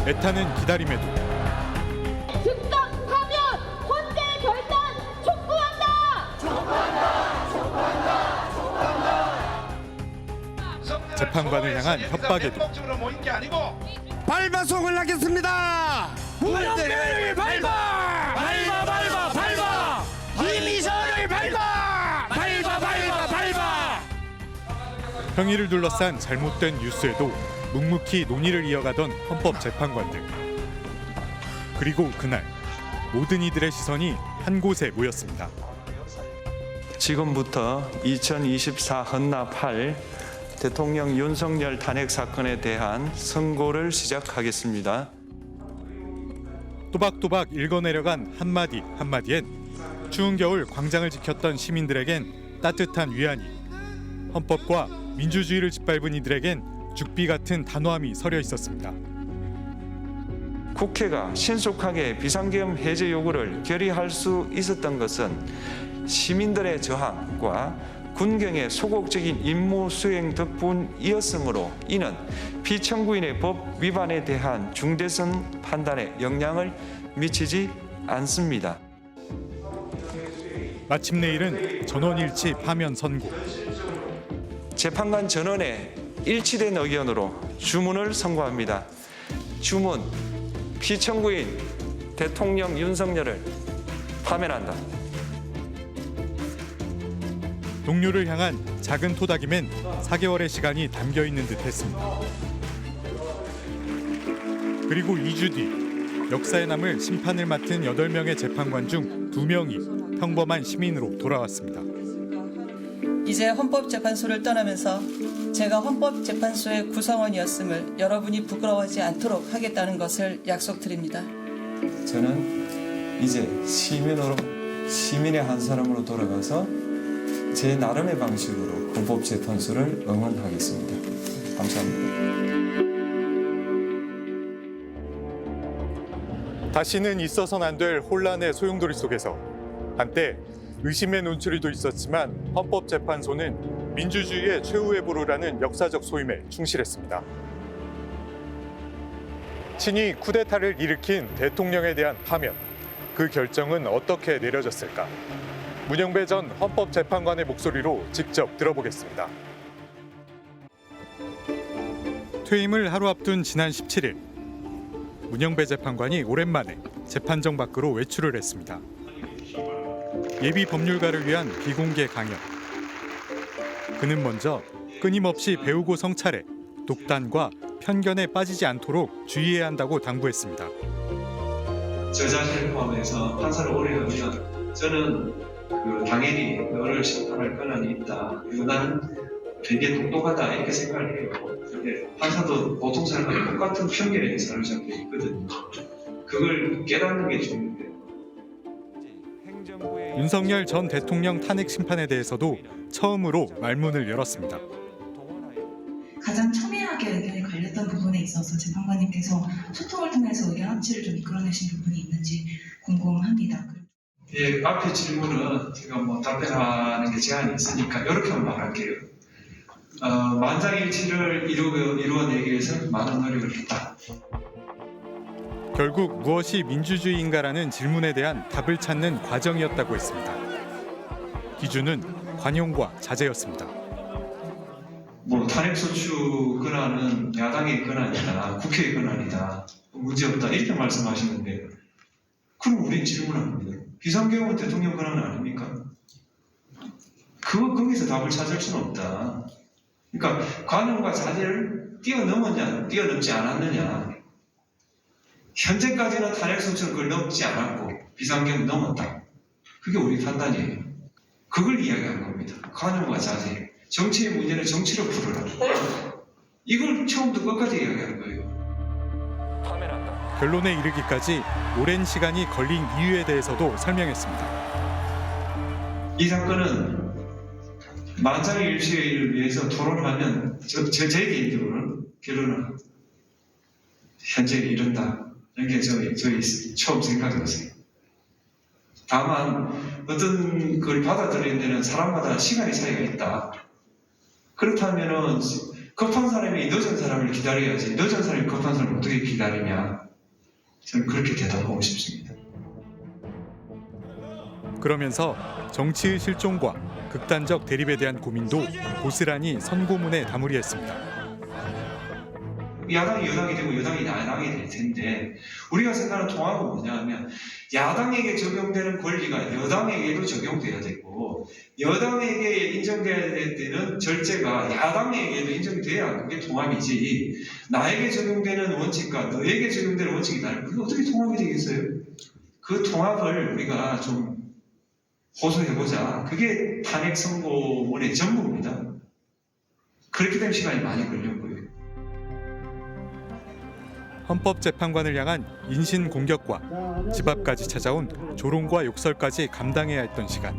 애타는 기다림에도 즉각하면 헌재 결단 촉구한다. 재판관을 향한 협박에도 발바송을 하겠습니다. 문영배를 밟아! 이미선을 밟아! 밟아! 평의를 둘러싼 잘못된 뉴스에도 묵묵히 논의를 이어가던 헌법재판관들. 그리고 그날 모든 이들의 시선이 한 곳에 모였습니다. 지금부터 2024 헌납 8 대통령 윤석열 탄핵 사건에 대한 선고를 시작하겠습니다. 또박또박 읽어내려간 한마디 한마디엔 추운 겨울 광장을 지켰던 시민들에겐 따뜻한 위안이, 헌법과 민주주의를 짓밟은 이들에겐 죽비 같은 단호함이 서려 있었습니다. 국회가 신속하게 비상계엄 해제 요구를 결의할 수 있었던 것은 시민들의 저항과 군경의 소극적인 임무 수행 덕분이었으므로 이는 피청구인의 법 위반에 대한 중대성 판단에 영향을 미치지 않습니다. 마침내 이른 전원일치 파면 선고. 재판관 전원의 일치된 의견으로 주문을 선고합니다. 주문, 피청구인 대통령 윤석열을 파면한다. 동료를 향한 작은 토닥임엔 4개월의 시간이 담겨 있는 듯했습니다. 그리고 2주 뒤 역사에 남을 심판을 맡은 8명의 재판관 중 2명이 평범한 시민으로 돌아왔습니다. 이제 헌법재판소를 떠나면서 제가 헌법재판소의 구성원이었음을 여러분이 부끄러워하지 않도록 하겠다는 것을 약속드립니다. 저는 이제 시민의 한 사람으로 돌아가서 제 나름의 방식으로 헌법재판소를 응원하겠습니다. 감사합니다. 다시는 있어서는 안 될 혼란의 소용돌이 속에서 한때 의심의 눈초리도 있었지만 헌법재판소는 민주주의의 최후의 보루라는 역사적 소임에 충실했습니다. 친이 쿠데타를 일으킨 대통령에 대한 파면, 그 결정은 어떻게 내려졌을까? 문영배 전 헌법재판관의 목소리로 직접 들어보겠습니다. 퇴임을 하루 앞둔 지난 17일, 문영배 재판관이 오랜만에 재판정 밖으로 외출을 했습니다. 예비 법률가를 위한 비공개 강연. 그는 먼저 끊임없이 배우고 성찰해 독단과 편견에 빠지지 않도록 주의해야 한다고 당부했습니다. 저 자신을 포함해서 판사를 오래 하면 저는 당연히 너를 심판할 권한이 있다. 그리고 나는 굉장히 똑똑하다 이렇게 생각을 해요. 근데 판사도 보통 사람과 똑같은 편견에 사로잡혀 있거든요. 그걸 깨닫는 게 중요해요. 윤석열 전 대통령 탄핵 심판에 대해서도 처음으로 말문을 열었습니다. 가장 첨예하게 의견이 갈렸던 부분에 있어서 재판관님께서 소통을 통해서 의견 합치를 좀 이끌어내신 부분이 있는지 궁금합니다. 예, 앞에 질문은 제가 답변하는 게 제한이 있으니까 이렇게만 말할게요. 만장일치를 이루어내기 위해서 많은 노력을 했다. 결국 무엇이 민주주의인가라는 질문에 대한 답을 찾는 과정이었다고 했습니다. 기준은 관용과 자제였습니다. 탄핵소추 권한은 야당의 권한이다, 국회의 권한이다, 문제없다 이렇게 말씀하시는데 그럼 우린 질문합니다. 비상계엄은 대통령 권한 아닙니까? 거기서 답을 찾을 수는 없다. 그러니까 관용과 자제를 뛰어넘었냐, 뛰어넘지 않았느냐. 현재까지는 탄핵소추는 그걸 넘지 않았고 비상계엄은 넘었다. 그게 우리 판단이에요. 그걸 이야기한 겁니다. 관용과 자제. 정치의 문제는 정치로 풀어라. 이걸 처음부터 끝까지 이야기한 거예요. 결론에 이르기까지 오랜 시간이 걸린 이유에 대해서도 설명했습니다. 이 사건은 만장일치를 위해서 토론하면 제 개인적으로는 결론은 현재 이른다. 이게 저희 처음 생각이었어요. 다만 어떤 걸 받아들이는 데는 사람마다 시간의 차이가 있다. 그렇다면은 급한 사람이 늦은 사람을 기다려야지 늦은 사람이 급한 사람을 어떻게 기다리냐. 저는 그렇게 대답하고 싶습니다. 그러면서 정치의 실종과 극단적 대립에 대한 고민도 고스란히 선고문에 담으리했습니다. 야당이 여당이 되고 여당이 야당이 될 텐데 우리가 생각하는 통합은 뭐냐면 야당에게 적용되는 권리가 여당에게도 적용돼야 되고 여당에게 인정돼야 되는 절제가 야당에게도 인정돼야 그게 통합이지 나에게 적용되는 원칙과 너에게 적용되는 원칙이 다르면 그게 어떻게 통합이 되겠어요? 그 통합을 우리가 좀 호소해보자. 그게 탄핵 선고문의 전부입니다. 그렇기 때문에 시간이 많이 걸렸고요. 헌법재판관을 향한 인신 공격과 집 앞까지 찾아온 조롱과 욕설까지 감당해야 했던 시간.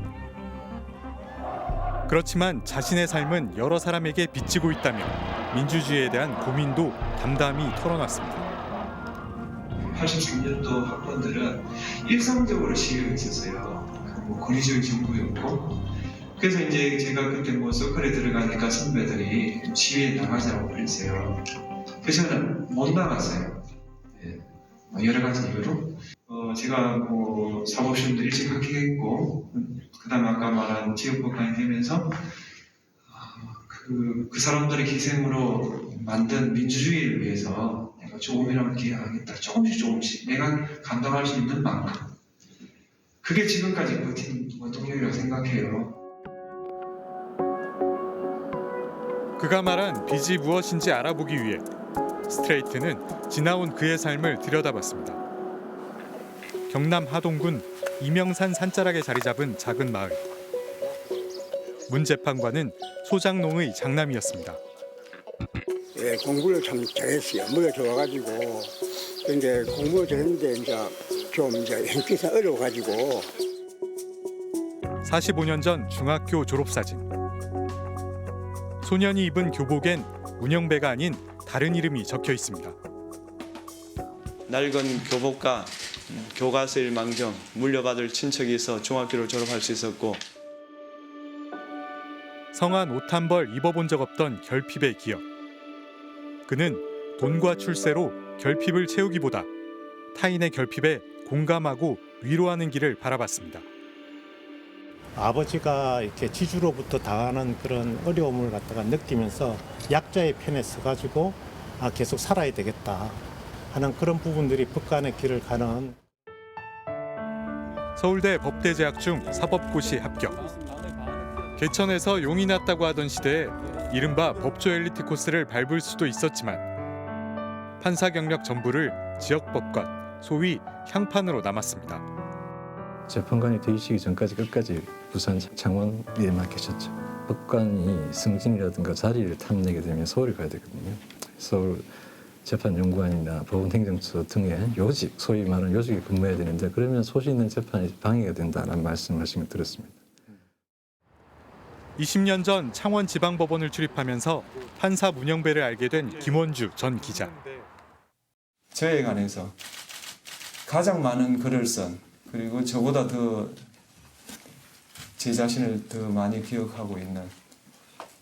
그렇지만 자신의 삶은 여러 사람에게 비치고 있다며 민주주의에 대한 고민도 담담히 털어놨습니다. 83년도 학번들은 일상적으로 시위가 있었어요. 뭐 권위주의 정부였고 그래서 이제 제가 그때 뭐 서클에 들어가니까 선배들이 시위에 나가자고 그랬어요. 그래서 저는 못 나갔어요. 예. 여러 가지 이유로 제가 뭐 사법시험도 일찍 합격했고 그다음 아까 말한 지역법관이 되면서 그 사람들의 희생으로 만든 민주주의를 위해서 내가 조금이라도 기여하겠다. 조금씩 내가 감당할 수 있는 만큼. 그게 지금까지 버틴 원동력이라고 생각해요. 그가 말한 빚이 무엇인지 알아보기 위해 스트레이트는 지나온 그의 삶을 들여다봤습니다. 경남 하동군 이명산 산자락에 자리 잡은 작은 마을. 문 재판관은 소장농의 장남이었습니다. 예, 공부를 참 잘했어요. 물에 좋아가지고. 근데 공부를 잘했는데 이제 형편상 어려워가지고. 45년 전 중학교 졸업사진. 소년이 입은 교복엔 문영배가 아닌 다른 이름이 적혀 있습니다. 낡은 교복과 교과서일 망정 물려받을 친척이 있어 중학교를 졸업할 수 있었고 성한 옷 한 벌 입어본 적 없던 결핍의 기억. 그는 돈과 출세로 결핍을 채우기보다 타인의 결핍에 공감하고 위로하는 길을 바라봤습니다. 아버지가 이렇게 지주로부터 당하는 그런 어려움을 갖다가 느끼면서 약자의 편에 서가지고 계속 살아야 되겠다 하는 그런 부분들이 법관의 길을 가는. 서울대 법대 재학 중 사법고시 합격. 개천에서 용이 났다고 하던 시대에 이른바 법조 엘리트 코스를 밟을 수도 있었지만 판사 경력 전부를 지역법관, 소위 향판으로 남았습니다. 재판관이 되시기 전까지 끝까지 부산 창원에만 계셨죠. 법관이 승진이라든가 자리를 탐내게 되면 서울에 가야 되거든요. 서울 재판연구원이나 법원행정처 등의 요직, 소위 말하는 요직에 근무해야 되는데 그러면 소신 있는 재판이 방해가 된다는 말씀하신 걸 들었습니다. 20년 전 창원지방법원을 출입하면서 판사 문영배를 알게 된 김원주 전 기자. 저에 관해서 가장 많은 글을 쓴 그리고 저보다 더 제 자신을 더 많이 기억하고 있는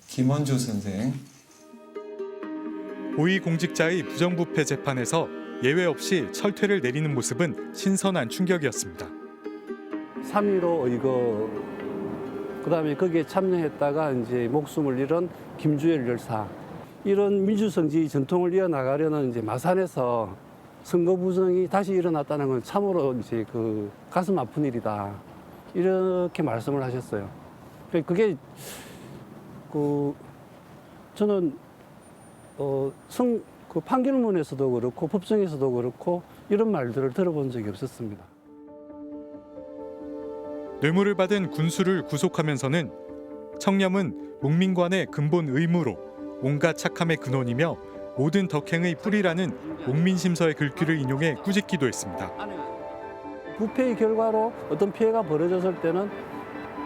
김원주 선생. 고위공직자의 부정부패 재판에서 예외 없이 철퇴를 내리는 모습은 신선한 충격이었습니다. 3.15 의거 그다음에 거기에 참여했다가 이제 목숨을 잃은 김주열 열사 이런 민주성지 전통을 이어나가려는 이제 마산에서 선거 부정이 다시 일어났다는 건 참으로 이제 그 가슴 아픈 일이다 이렇게 말씀을 하셨어요. 그게 저는 그 판결문에서도 그렇고 법정에서도 그렇고 이런 말들을 들어본 적이 없었습니다. 뇌물을 받은 군수를 구속하면서는 청렴은 목민관의 근본 의무로 온갖 착함의 근원이며 모든 덕행의 뿌리라는 목민심서의 글귀를 인용해 꾸짖기도 했습니다. 부패의 결과로 어떤 피해가 벌어졌을 때는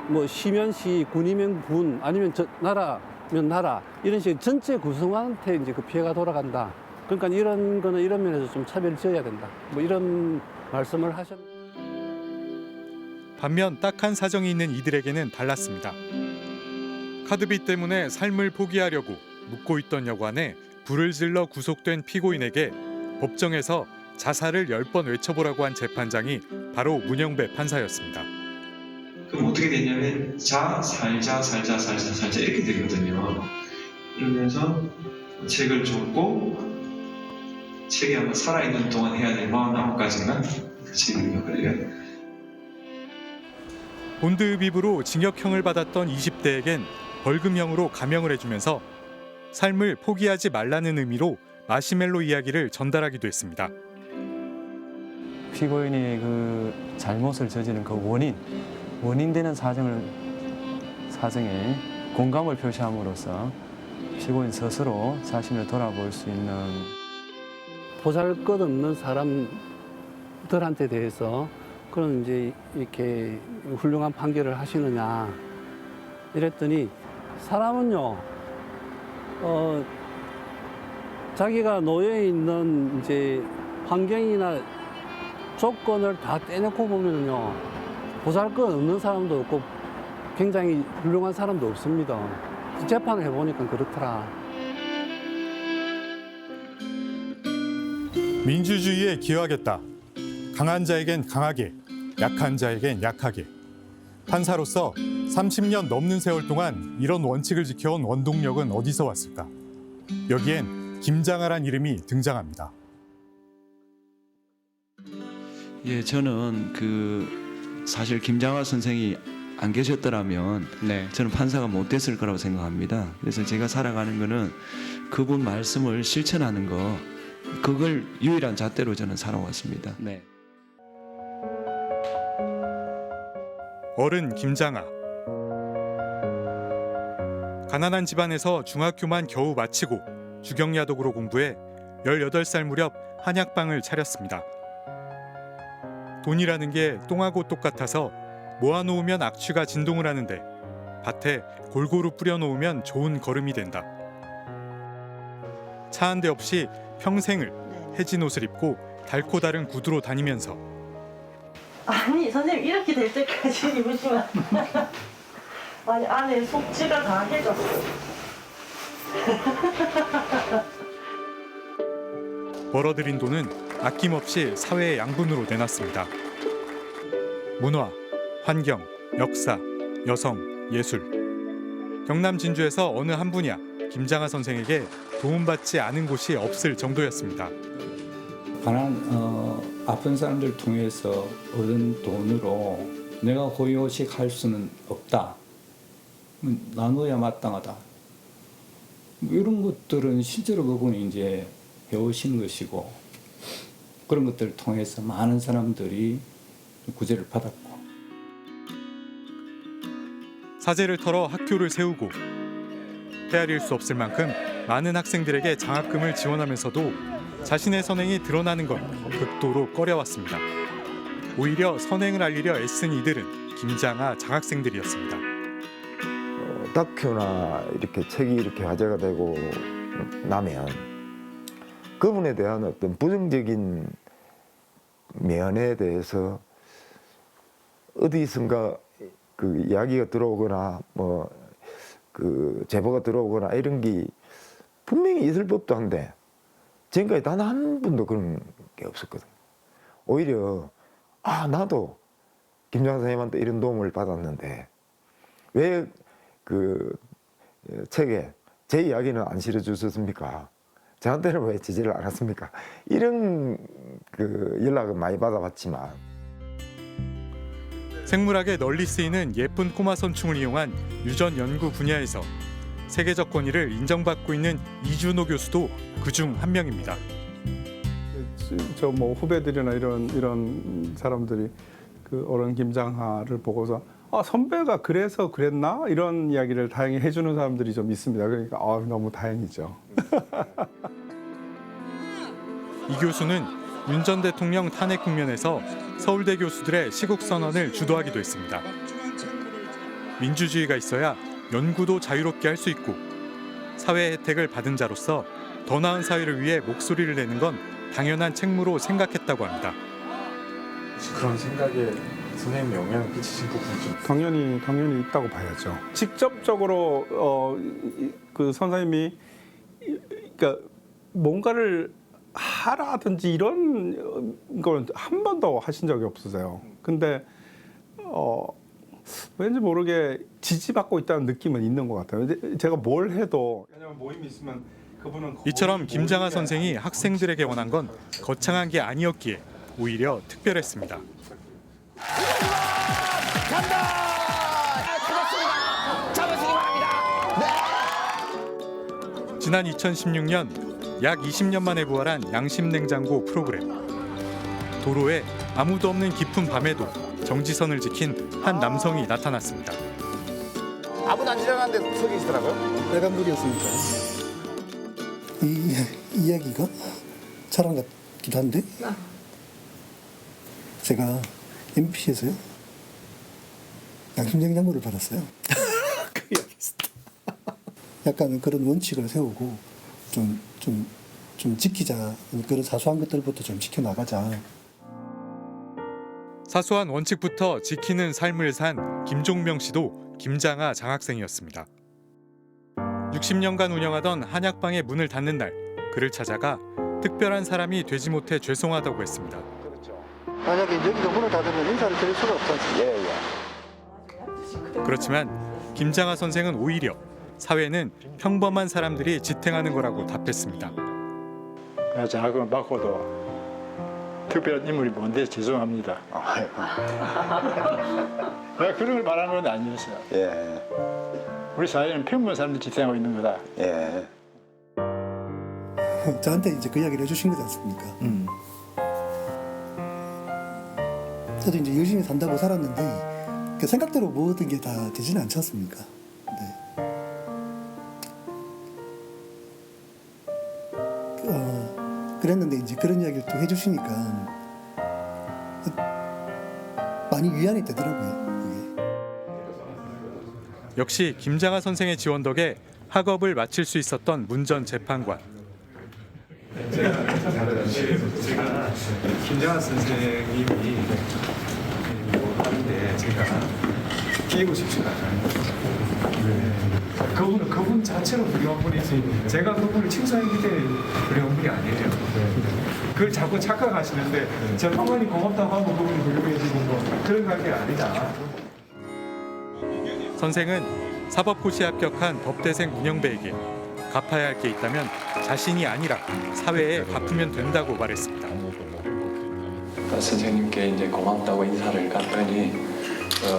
뭐 시면 시, 군이면 군, 아니면 나라면 나라 이런 식의 전체 구성원한테 이제 그 피해가 돌아간다. 그러니까 이런 거는 이런 면에서 좀 차별을 지어야 된다. 뭐 이런 말씀을 하셨는데. 반면 딱한 사정이 있는 이들에게는 달랐습니다. 카드비 때문에 삶을 포기하려고 묵고 있던 여관에 불을 질러 구속된 피고인에게 법정에서 자살을 10번 외쳐보라고 한 재판장이 바로 문영배 판사였습니다. 그럼 어떻게 되냐면 살자 이렇게 되거든요. 그러면서 책을 줬고 책이 아마 살아있는 동안 해야 될 49가지인가 그 책입니다. 그래요. 본드흡입으로 징역형을 받았던 20대에겐 벌금형으로 감형을 해주면서 삶을 포기하지 말라는 의미로 마시멜로 이야기를 전달하기도 했습니다. 피고인이 그 잘못을 저지른 그 원인 되는 사정에 공감을 표시함으로써 피고인 스스로 자신을 돌아볼 수 있는 보잘것없는 사람들한테 대해서 그런 이제 이렇게 훌륭한 판결을 하시느냐 이랬더니 사람은요 자기가 놓여 있는 이제 환경이나 조건을 다 떼놓고 보면요 보잘것 없는 사람도 없고 굉장히 훌륭한 사람도 없습니다. 재판을 해보니까 그렇더라. 민주주의에 기여하겠다. 강한 자에겐 강하게, 약한 자에겐 약하게. 판사로서 30년 넘는 세월 동안 이런 원칙을 지켜온 원동력은 어디서 왔을까? 여기엔 김장하란 이름이 등장합니다. 예, 저는 사실 김장하 선생이 안 계셨더라면 저는 판사가 못 됐을 거라고 생각합니다. 그래서 제가 살아가는 거는 그분 말씀을 실천하는 거, 그걸 유일한 잣대로 저는 살아왔습니다. 네. 어른 김장하. 가난한 집안에서 중학교만 겨우 마치고 주경야독으로 공부해 18살 무렵 한약방을 차렸습니다. 돈이라는 게 똥하고 똑같아서 모아놓으면 악취가 진동을 하는데 밭에 골고루 뿌려놓으면 좋은 거름이 된다. 차 한 대 없이 평생을 해진 옷을 입고 닳고 다른 구두로 다니면서 아니 선생님 이렇게 될 때까지 입으시면 아니 안에 속지가 다 해졌어. 벌어들인 돈은 아낌없이 사회의 양분으로 내놨습니다. 문화, 환경, 역사, 여성, 예술. 경남 진주에서 어느 한 분야 김장하 선생에게 도움받지 않은 곳이 없을 정도였습니다. 아픈 사람들 통해서 얻은 돈으로 내가 호의호식 할 수는 없다. 나눠야 마땅하다. 이런 것들은 실제로 그분이 이제 배우신 것이고 그런 것들을 통해서 많은 사람들이 구제를 받았고 사재를 털어 학교를 세우고 헤아릴 수 없을 만큼 많은 학생들에게 장학금을 지원하면서도 자신의 선행이 드러나는 걸 극도로 꺼려왔습니다. 오히려 선행을 알리려 애쓴 이들은 김장하 장학생들이었습니다. 다큐나 이렇게 책이 이렇게 화제가 되고 나면 그분에 대한 어떤 부정적인 면에 대해서 어디선가 그 이야기가 들어오거나 그 제보가 들어오거나 이런 게 분명히 있을 법도 한데 지금까지 단 한 번도 그런 게 없었거든. 오히려 나도 김장하 선생님한테 이런 도움을 받았는데 왜 그 책에 제 이야기는 안 실어주셨습니까? 저한테는 왜 지지를 안 했습니까? 이런 그 연락을 많이 받아봤지만 생물학에 널리 쓰이는 예쁜 꼬마 선충을 이용한 유전 연구 분야에서 세계적 권위를 인정받고 있는 이준호 교수도 그중 한 명입니다. 저 후배들이나 이런 사람들이 그 어른 김장하를 보고서 선배가 그래서 그랬나 이런 이야기를 다행히 해주는 사람들이 좀 있습니다. 그러니까 너무 다행이죠. 이 교수는 윤 전 대통령 탄핵 국면에서 서울대 교수들의 시국 선언을 주도하기도 했습니다. 민주주의가 있어야 연구도 자유롭게 할 수 있고 사회 혜택을 받은 자로서 더 나은 사회를 위해 목소리를 내는 건 당연한 책무로 생각했다고 합니다. 그런 생각에 선생님이 영향을 끼치신 부분이 좀 당연히 있다고 봐야죠. 직접적으로 그 선생님이 그러니까 뭔가를 하라든지 이런 걸 한 번도 하신 적이 없으세요. 근데 왠지 모르게 지지받고 있다는 느낌은 있는 것 같아요. 제가 뭘 해도 왜냐면 모임이 있으면 그분은 이처럼 김장하 선생이 학생들에게 원한 건 거창한 게 아니었기에 오히려 특별했습니다. 잡으시기 바랍니다. 지난 2016년 약 20년 만에 부활한 양심냉장고 프로그램. 도로에 아무도 없는 깊은 밤에도 정지선을 지킨 한 남성이 나타났습니다. 아무도 안 지나가는데 서 계시더라고요. 빨간불이었으니까. 이 이야기가 자랑 같기도 한데 제가 MBC에서요 양심냉장고를 받았어요. 그 이야기였습니다. 약간은 그런 원칙을 세우고 좀 지키자. 그런 사소한 것들부터 좀 지켜나가자. 사소한 원칙부터 지키는 삶을 산 김종명 씨도 김장하 장학생이었습니다. 60년간 운영하던 한약방의 문을 닫는 날, 그를 찾아가 특별한 사람이 되지 못해 죄송하다고 했습니다. 만약에 여기가 문을 닫으면 인사를 드릴 수가 없지 않습니까? 그렇지만 김장하 선생은 오히려 사회는 평범한 사람들이 지탱하는 거라고 답했습니다. 장학금을 받고도 특별한 인물이 뭔데 죄송합니다. 내가 그런 걸 말하는 건 아니었어요. 우리 사회는 평범한 사람들이 지탱하고 있는 거다. 저한테 이제 그 이야기를 해주신 거지 않습니까? 저도 이제 열심히 산다고 살았는데 그 생각대로 모든 게 다 되지는 않지 않습니까? 그랬는데 이제 그런 이야기를 또 해주시니까 많이 위안이 되더라고요. 역시 김장하 선생의 지원 덕에 학업을 마칠 수 있었던 문 전 재판관. 제가 김장하 선생님이 뭐 하는데 제가 끼고 싶지가 않아요. 그분은 그분 자체로 훌륭한 분이지 제가 그분을 칭찬했기 때문에 훌륭한 분이 아니에요. 그걸 자꾸 착각하시는데 저 평관이 고맙다고 하고 그분이 훌륭해지고 뭐 그런 관계가 아니다. 선생은 사법고시에 합격한 법대생 문영배에게 갚아야 할 게 있다면 자신이 아니라 사회에 갚으면 된다고 말했습니다. 선생님께 이제 고맙다고 인사를 갔더니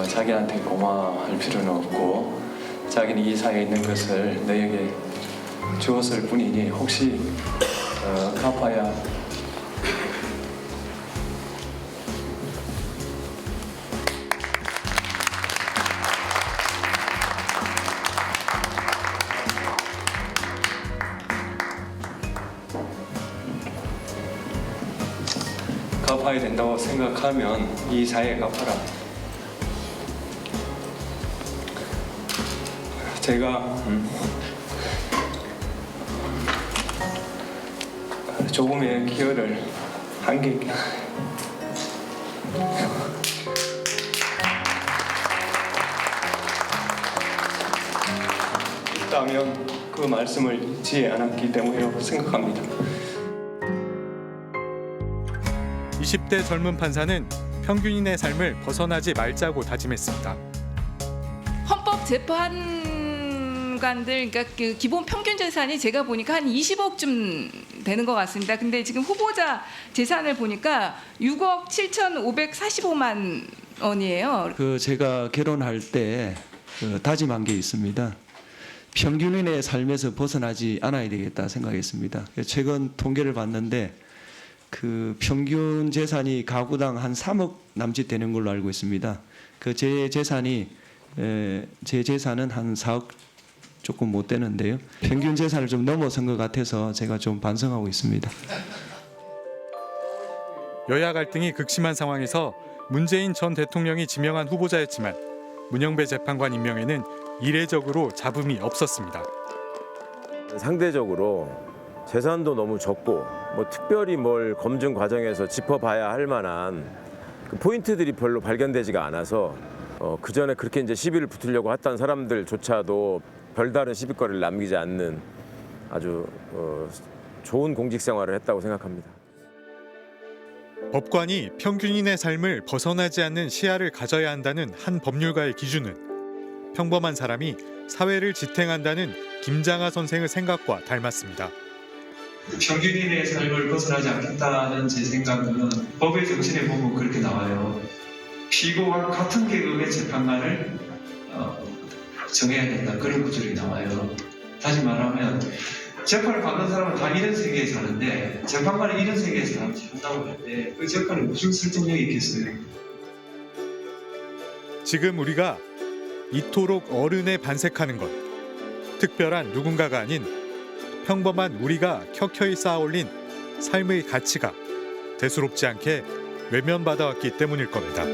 자기한테 고마워할 필요는 없고 자기는 이 사회에 있는 것을 너에게 주었을 뿐이니 혹시 갚아야 갚아야 된다고 생각하면 이 사회에 갚아라. 제가 조금의 기여를 한 게 있다면 그 말씀을 잊지 않았기 때문이라고 생각합니다. 20대 젊은 판사는 평균인의 삶을 벗어나지 말자고 다짐했습니다. 헌법재판관들 그러니까 그 기본 평균 재산이 제가 보니까 한 20억쯤 되는 것 같습니다. 근데 지금 후보자 재산을 보니까 6억 7,545만 원이에요. 제가 결혼할 때 다짐한 게 있습니다. 평균인의 삶에서 벗어나지 않아야 되겠다 생각했습니다. 최근 통계를 봤는데 그 평균 재산이 가구당 한 3억 남짓 되는 걸로 알고 있습니다. 제 재산은 한 4억 조금 못 되는데요. 평균 재산을 좀 넘어선 것 같아서 제가 좀 반성하고 있습니다. 여야 갈등이 극심한 상황에서 문재인 전 대통령이 지명한 후보자였지만 문영배 재판관 임명에는 이례적으로 잡음이 없었습니다. 상대적으로 재산도 너무 적고 뭐 특별히 뭘 검증 과정에서 짚어봐야 할 만한 그 포인트들이 별로 발견되지가 않아서 그 전에 그렇게 이제 시비를 붙으려고 했던 사람들조차도 별다른 시비거리를 남기지 않는 아주 좋은 공직 생활을 했다고 생각합니다. 법관이 평균인의 삶을 벗어나지 않는 시야를 가져야 한다는 한 법률가의 기준은 평범한 사람이 사회를 지탱한다는 김장하 선생의 생각과 닮았습니다. 평균인의 삶을 벗어나지 않겠다는 제 생각은 법의 정신에 보면 그렇게 나와요. 피고와 같은 계급의 재판관을 정해야 된다. 그런 구절이 나와요. 다시 말하면 재판을 받는 사람은 다 이런 세계에 사는데 재판관은 이런 세계에 산다고 할 때 그 재판에 무슨 설득력이 있겠어요? 지금 우리가 이토록 어른에 반색하는 것, 특별한 누군가가 아닌 평범한 우리가 켜켜이 쌓아올린 삶의 가치가 대수롭지 않게 외면받아왔기 때문일 겁니다.